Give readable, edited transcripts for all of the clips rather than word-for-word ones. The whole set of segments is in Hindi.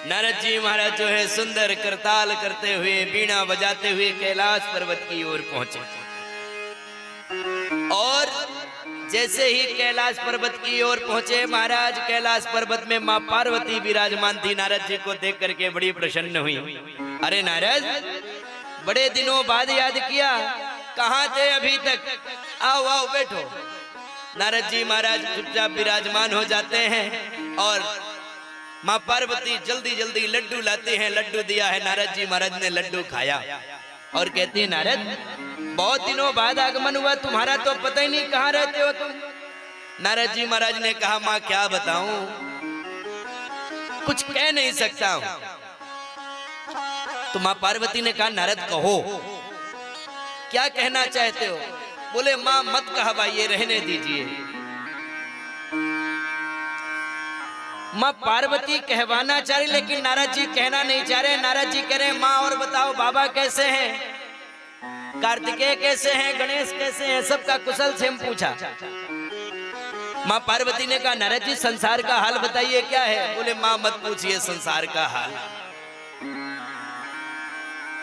नारद जी महाराज जो है सुंदर करताल करते हुए बीणा बजाते हुए कैलाश पर्वत की ओर पहुंचे और जैसे ही कैलाश पर्वत की ओर पहुंचे महाराज, कैलाश पर्वत में मां पार्वती विराजमान थी। नारद जी को देख करके बड़ी प्रसन्न हुई। अरे नारद, बड़े दिनों बाद याद किया, कहां थे अभी तक? आओ आओ बैठो। नारद जी महाराज चुपचाप विराजमान हो जाते हैं और मां पार्वती जल्दी जल्दी लड्डू लाते हैं। लड्डू दिया है, नारद जी महाराज ने लड्डू खाया और कहती है, नारद बहुत दिनों बाद आगमन हुआ तुम्हारा, तो पता ही नहीं कहां रहते हो तुम। नारद जी महाराज ने कहा, मां क्या बताऊं, कुछ कह नहीं सकता हूं। तो मां पार्वती ने कहा, नारद कहो क्या कहना चाहते हो। बोले, मां मत कहवाइए, रहने दीजिए। मां पार्वती कहवाना चाह रही, लेकिन नारद जी कहना नहीं चाह रहे। नारद जी कह रहे, मां और बताओ बाबा कैसे हैं, कार्तिकेय कैसे हैं, गणेश कैसे हैं, सबका कुशल से हम पूछा। मां पार्वती ने कहा, नारद जी संसार का हाल बताइए क्या है। बोले, मां मत पूछिए संसार का हाल।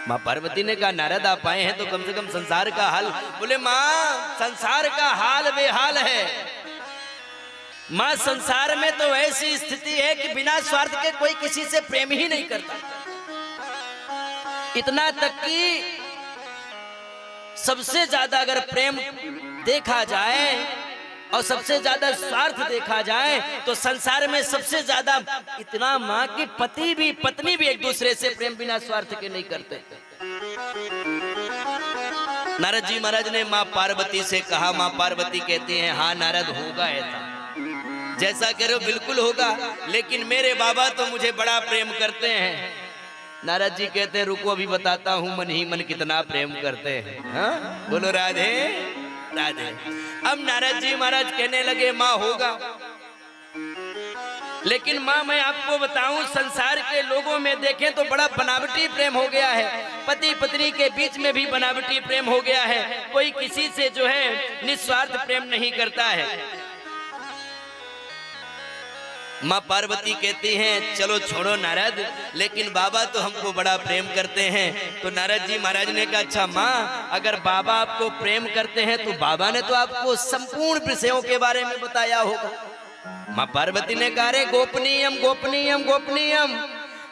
मां पार्वती ने कहा, नारद आप आए हैं तो कम से कम संसार का हाल। बोले, मां संसार का हाल बेहाल है। मां संसार में तो ऐसी स्थिति है कि बिना स्वार्थ के कोई किसी से प्रेम ही नहीं करता। इतना तक कि सबसे ज्यादा अगर प्रेम देखा जाए और सबसे ज्यादा स्वार्थ देखा जाए तो संसार में सबसे ज्यादा इतना मां की पति भी पत्नी भी एक दूसरे से प्रेम बिना स्वार्थ के नहीं करते। नारद जी महाराज ने मां पार्वती से कहा। मां पार्वती कहती हैं, हाँ नारद होगा ऐसा, जैसा कह रहे हो बिल्कुल होगा, लेकिन मेरे बाबा तो मुझे बड़ा प्रेम करते हैं। नारद जी कहते हैं, रुको अभी बताता हूं मन ही मन कितना प्रेम करते हैं। हाँ? बोलो राधे राधे। अब नारद जी महाराज कहने लगे, मां होगा, लेकिन मां मैं आपको बताऊं, संसार के लोगों में देखें तो बड़ा बनावटी प्रेम हो गया है। पति पत्नी के बीच में भी बनावटी प्रेम हो गया है। कोई किसी से जो है निस्वार्थ प्रेम नहीं करता है। मां पार्वती कहती हैं, चलो छोड़ो नारद, लेकिन बाबा तो हमको बड़ा प्रेम करते हैं। तो नारद जी महाराज ने कहा, अच्छा मां अगर बाबा आपको प्रेम करते हैं तो बाबा ने तो आपको संपूर्ण विषयों के बारे में बताया होगा। मां पार्वती ने कहा, रे गोपनीयम गोपनीयम गोपनीयम,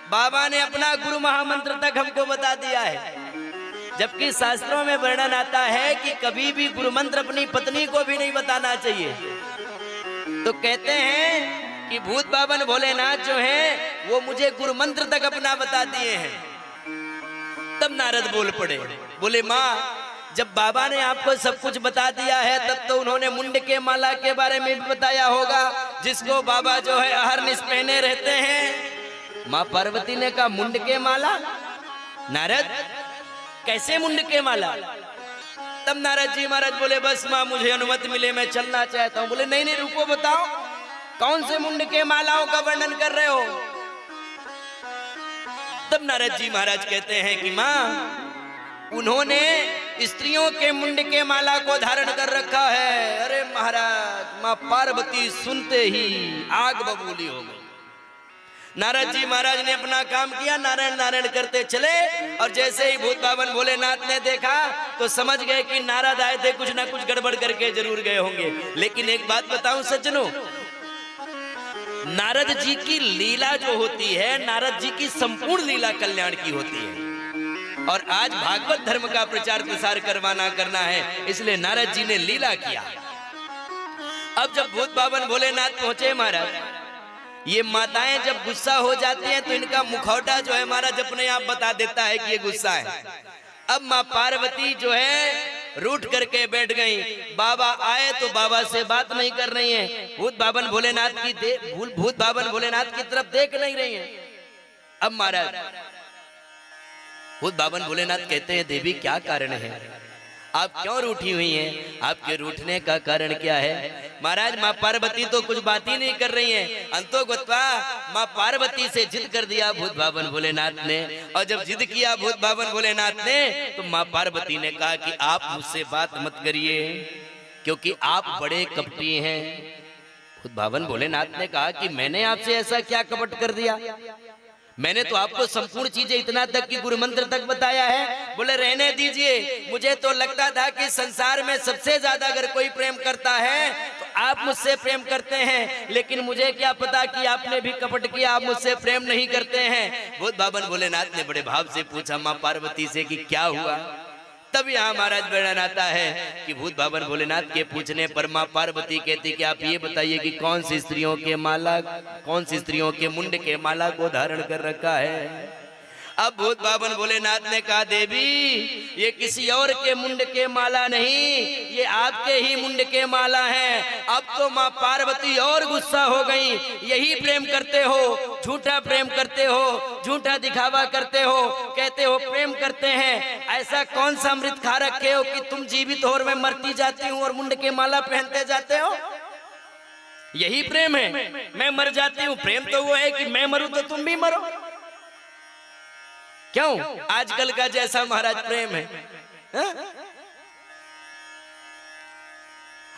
बाबा ने अपना गुरु महामंत्र तक हमको बता दिया है। जबकि शास्त्रों में वर्णन आता है कि कभी भी गुरु मंत्र अपनी पत्नी को भी नहीं बताना चाहिए। तो कहते हैं कि भूत बाबन भोलेनाथ जो हैं वो मुझे गुरु मंत्र तक अपना बता दिए हैं। तब नारद बोल पड़े, बोले, मां जब बाबा ने आपको सब कुछ बता दिया है तब तो उन्होंने मुंड के माला के बारे में भी बताया होगा, जिसको बाबा जो है अहरनिश पहने रहते हैं। मां पार्वती ने कहा, मुंड के माला? नारद कैसे मुंड के माला? तब नारद जी महाराज बोले, बस मां मुझे अनुमति मिले, मैं चलना चाहता हूं। बोले, नहीं नहीं रुको, बताओ कौन से मुंड के मालाओं का वर्णन कर रहे हो। तब नारद जी महाराज कहते हैं कि मां उन्होंने स्त्रियों के मुंड के माला को धारण कर रखा है। अरे महाराज, मां पार्वती सुनते ही आग बबूली हो गई। नारद जी महाराज ने अपना काम किया, नारायण नारायण करते चले, और जैसे ही भूत बाबन भोलेनाथ ने देखा तो समझ गए कि नारद आए थे, कुछ ना कुछ गड़बड़ करके जरूर गए होंगे। लेकिन एक बात बताऊं सज्जनों, नारद जी की लीला जो होती है, नारद जी की संपूर्ण लीला कल्याण की होती है। और आज भागवत धर्म का प्रचार प्रसार करना है, इसलिए नारद जी ने लीला किया। अब जब भूत बाबन भोलेनाथ पहुंचे महाराज, ये माताएं जब गुस्सा हो जाती हैं तो इनका मुखौटा जो है महाराज अपने आप बता देता है कि ये गुस्सा है। अब मां पार्वती जो है रूठ करके बैठ गई। बाबा आए तो बाबा से बात नहीं कर रही हैं, भूत बाबन भोलेनाथ की तरफ देख नहीं रही हैं। अब महाराज भूत बाबन भोलेनाथ कहते हैं, देवी क्या कारण है, आप क्यों रूठी हुई हैं, आपके रूठने का कारण क्या है। महाराज मां पार्वती तो कुछ बात ही नहीं कर रही हैं। अंतोगत्वा मां पार्वती से जिद कर दिया भूत बाबन भोलेनाथ ने, और जब जिद किया भूत बाबन भोलेनाथ ने तो मां पार्वती ने कहा कि आप मुझसे बात मत करिए क्योंकि आप बड़े कपटी हैं। भूत बाबन भोलेनाथ ने कहा कि मैंने आपसे ऐसा क्या कपट कर दिया। मैंने तो आपको संपूर्ण चीजें इतना तक कि गुरु मंत्र तक बताया है। बोले रहने दीजिए, मुझे तो लगता था कि संसार में सबसे ज्यादा अगर कोई प्रेम करता है तो आप मुझसे प्रेम करते हैं, लेकिन मुझे क्या पता कि आपने भी कपट किया, आप मुझसे प्रेम नहीं करते हैं। भूत बाबन भोलेनाथ ने बड़े भाव से पूछा माँ पार्वती से कि क्या हुआ। तब यहाँ महाराज वर्णन आता है कि भूत बाबन भोलेनाथ के पूछने पर माँ पार्वती कहती कि आप ये बताइए कि कौन सी स्त्रियों के मुंड के माला को धारण कर रखा है। अब भूत बाबन भोलेनाथ ने कहा देवी ये किसी और के मुंड के माला नहीं, ये आपके ही मुंड के माला है। अब तो माँ पार्वती और गुस्सा हो गई, यही प्रेम करते हो, झूठा प्रेम करते हो, झूठा दिखावा करते हो, कहते हो प्रेम करते हैं। ऐसा कौन सा अमृत खा रखे हो कि तुम जीवित हो और मैं मरती जाती हूँ और मुंड के माला पहनते जाते हो? यही प्रेम है, मैं मर जाती हूँ। प्रेम तो वो है कि मैं मरूं तो तुम भी मरो। क्यों आजकल का जैसा महाराज प्रेम है, हा?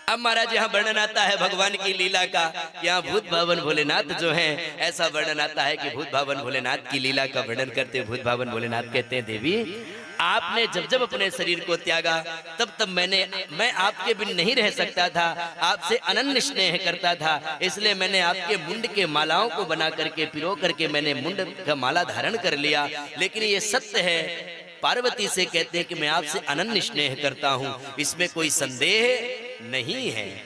अब महाराज यहाँ वर्णन आता है भगवान की लीला का। यहाँ भूत बाबन भोलेनाथ जो हैं, ऐसा वर्णन आता है कि भूत बाबन भोलेनाथ की लीला का वर्णन करते भूत बाबन भोलेनाथ कहते हैं देवी आपने जब जब अपने शरीर को त्यागा तब तब मैं आपके बिन नहीं रह सकता था, आपसे अनन्य स्नेह करता था, इसलिए मैंने आपके मुंड के मालाओं को बना करके पिरो करके मैंने मुंड का माला धारण कर लिया। लेकिन ये सत्य है, पार्वती से कहते हैं कि मैं आपसे अनन्य स्नेह करता हूँ, इसमें कोई संदेह नहीं है।